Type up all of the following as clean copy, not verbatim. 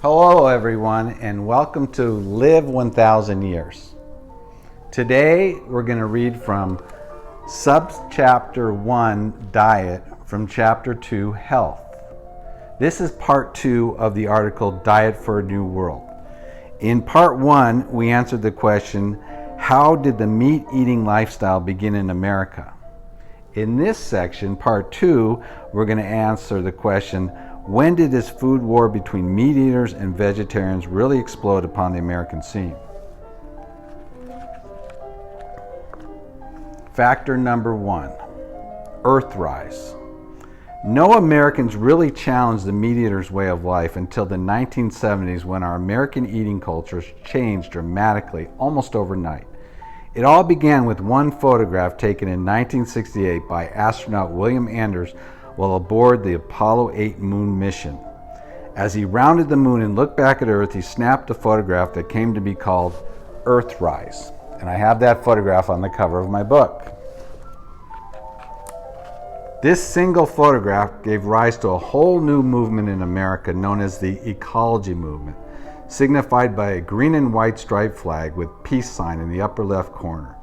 Hello everyone, and welcome to Live 1000 Years. Today we're going to read from Subchapter 1, Diet, from Chapter 2, Health. This is Part 2 of the article Diet for a New World. In Part 1, we answered the question, how did the meat-eating lifestyle begin in America? In this section, Part 2, we're going to answer the question, when did this food war between meat eaters and vegetarians really explode upon the American scene? Factor number 1, Earthrise. No Americans really challenged the meat eaters' way of life until the 1970s, when our American eating cultures changed dramatically almost overnight. It all began with one photograph taken in 1968 by astronaut William Anders while aboard the Apollo 8 moon mission. As he rounded the moon and looked back at Earth, he snapped a photograph that came to be called Earthrise. And I have that photograph on the cover of my book. This single photograph gave rise to a whole new movement in America known as the ecology movement, signified by a green and white striped flag with peace sign in the upper left corner.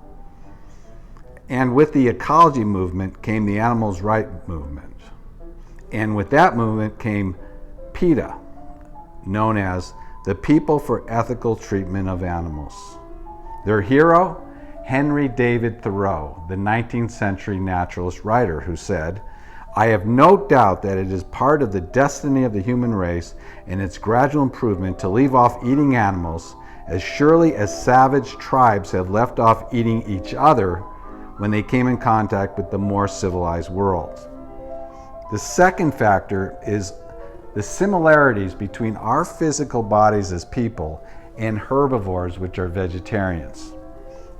And with the ecology movement came the animals' rights movement. And with that movement came PETA, known as the People for Ethical Treatment of Animals. Their hero, Henry David Thoreau, the 19th century naturalist writer, who said, "I have no doubt that it is part of the destiny of the human race and its gradual improvement to leave off eating animals as surely as savage tribes have left off eating each other when they came in contact with the more civilized world." The second factor is the similarities between our physical bodies as people and herbivores, which are vegetarians.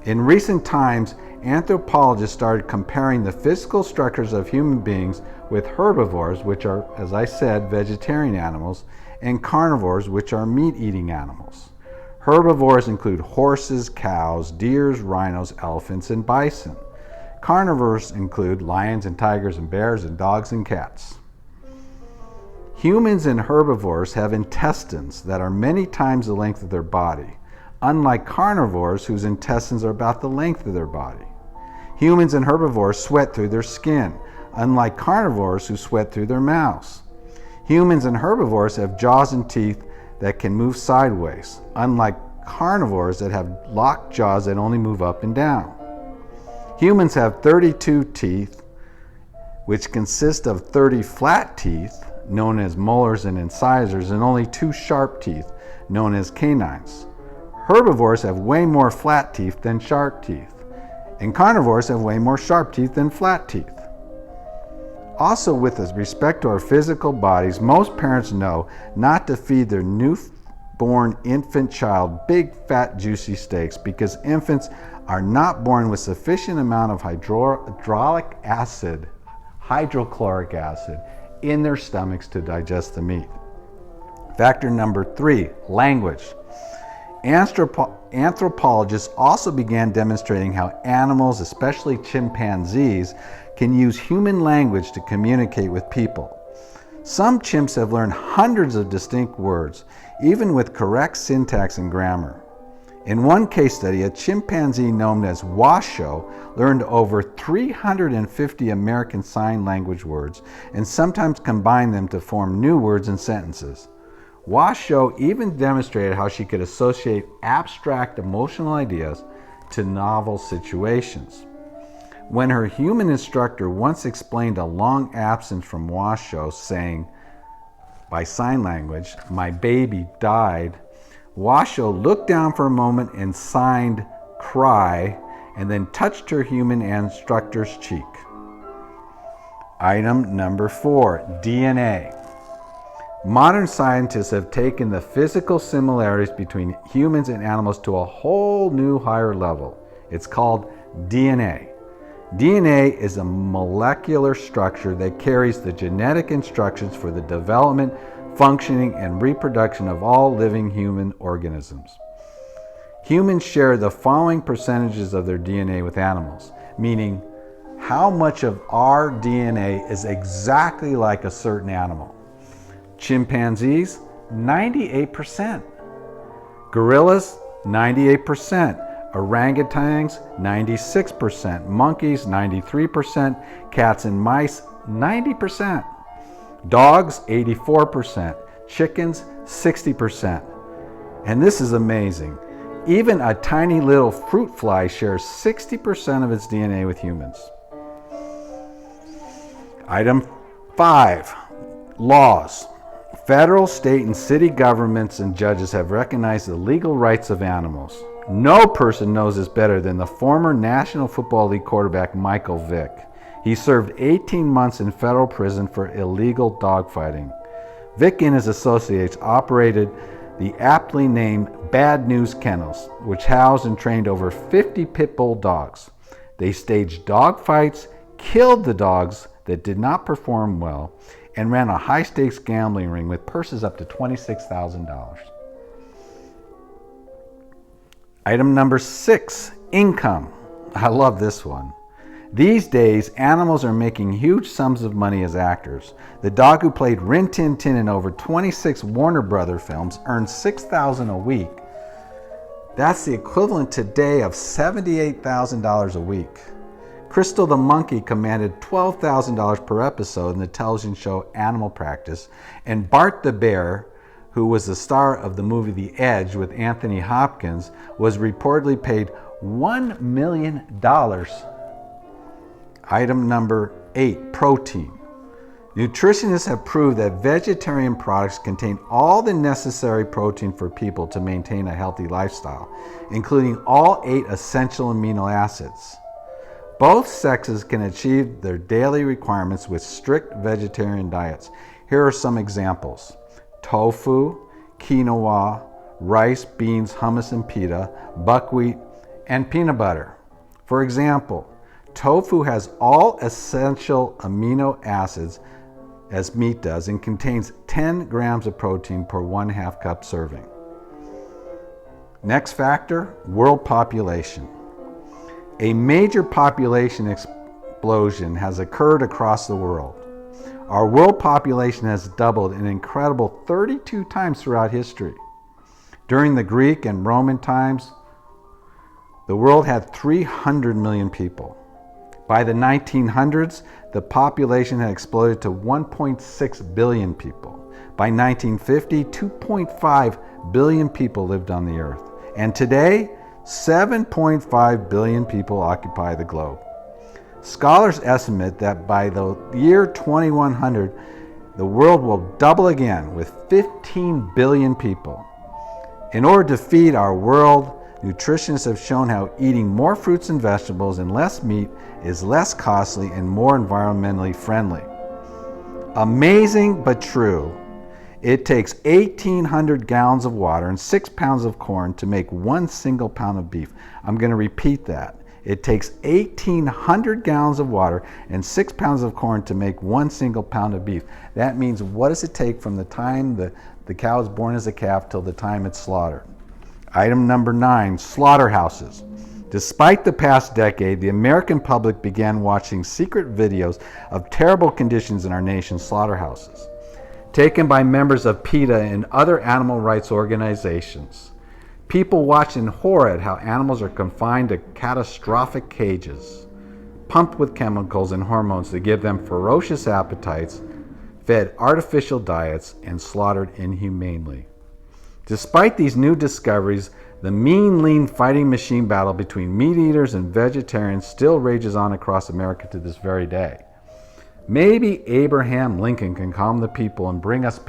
In recent times, anthropologists started comparing the physical structures of human beings with herbivores, which are, as I said, vegetarian animals, and carnivores, which are meat-eating animals. Herbivores include horses, cows, deer, rhinos, elephants, and bison. Carnivores include lions and tigers and bears and dogs and cats. Humans and herbivores have intestines that are many times the length of their body, unlike carnivores whose intestines are about the length of their body. Humans and herbivores sweat through their skin, unlike carnivores who sweat through their mouths. Humans and herbivores have jaws and teeth that can move sideways, unlike carnivores that have locked jaws that only move up and down. Humans have 32 teeth, which consist of 30 flat teeth, known as molars and incisors, and only 2 sharp teeth, known as canines. Herbivores have way more flat teeth than sharp teeth, and carnivores have way more sharp teeth than flat teeth. Also, with respect to our physical bodies, most parents know not to feed their newborn infant child big, fat, juicy steaks because infants are not born with sufficient amount of hydrochloric acid in their stomachs to digest the meat. Factor number 3, language. Anthropologists also began demonstrating how animals, especially chimpanzees, can use human language to communicate with people. Some chimps have learned hundreds of distinct words, even with correct syntax and grammar. In one case study, a chimpanzee known as Washoe learned over 350 American Sign Language words and sometimes combined them to form new words and sentences. Washoe even demonstrated how she could associate abstract emotional ideas to novel situations. When her human instructor once explained a long absence from Washoe, saying, by sign language, "My baby died," Washoe looked down for a moment and signed "cry," and then touched her human instructor's cheek. Item number 4, DNA. Modern scientists have taken the physical similarities between humans and animals to a whole new higher level. It's called DNA. DNA is a molecular structure that carries the genetic instructions for the development, functioning, and reproduction of all living human organisms. Humans share the following percentages of their DNA with animals, meaning how much of our DNA is exactly like a certain animal. Chimpanzees, 98%. Gorillas, 98%. Orangutans, 96%. Monkeys, 93%. Cats and mice, 90%. Dogs, 84%. Chickens, 60%. And this is amazing. Even a tiny little fruit fly shares 60% of its DNA with humans. Item 5, laws. Federal, state, and city governments and judges have recognized the legal rights of animals. No person knows this better than the former National Football League quarterback Michael Vick. He served 18 months in federal prison for illegal dogfighting. Vick and his associates operated the aptly named Bad News Kennels, which housed and trained over 50 pit bull dogs. They staged dog fights, killed the dogs that did not perform well, and ran a high-stakes gambling ring with purses up to $26,000. Item number 6, income. I love this one. These days, animals are making huge sums of money as actors. The dog who played Rin Tin Tin in over 26 Warner Brothers films earned $6,000 a week. That's the equivalent today of $78,000 a week. Crystal the monkey commanded $12,000 per episode in the television show Animal Practice, and Bart the bear, who was the star of the movie The Edge with Anthony Hopkins, was reportedly paid $1 million. Item number 8, protein. Nutritionists have proved that vegetarian products contain all the necessary protein for people to maintain a healthy lifestyle, including all 8 essential amino acids. Both sexes can achieve their daily requirements with strict vegetarian diets. Here are some examples: tofu, quinoa, rice, beans, hummus and pita, buckwheat, and peanut butter. For example, tofu has all essential amino acids as meat does and contains 10 grams of protein per 1/2 cup serving. Next factor, world population. A major population explosion has occurred across the world. Our world population has doubled an incredible 32 times throughout history. During the Greek and Roman times, the world had 300 million people. By the 1900s, the population had exploded to 1.6 billion people. By 1950, 2.5 billion people lived on the earth. And today, 7.5 billion people occupy the globe. Scholars estimate that by the year 2100, the world will double again with 15 billion people. In order to feed our world, nutritionists have shown how eating more fruits and vegetables and less meat is less costly and more environmentally friendly. Amazing but true. It takes 1,800 gallons of water and 6 pounds of corn to make 1 single pound of beef. I'm going to repeat that. It takes 1,800 gallons of water and 6 pounds of corn to make 1 single pound of beef. That means, what does it take from the time the cow is born as a calf till the time it's slaughtered? Item number 9, slaughterhouses. Despite the past decade, the American public began watching secret videos of terrible conditions in our nation's slaughterhouses, taken by members of PETA and other animal rights organizations. People watch in horror at how animals are confined to catastrophic cages, pumped with chemicals and hormones to give them ferocious appetites, fed artificial diets, and slaughtered inhumanely. Despite these new discoveries, the mean, lean fighting machine battle between meat eaters and vegetarians still rages on across America to this very day. Maybe Abraham Lincoln can calm the people and bring us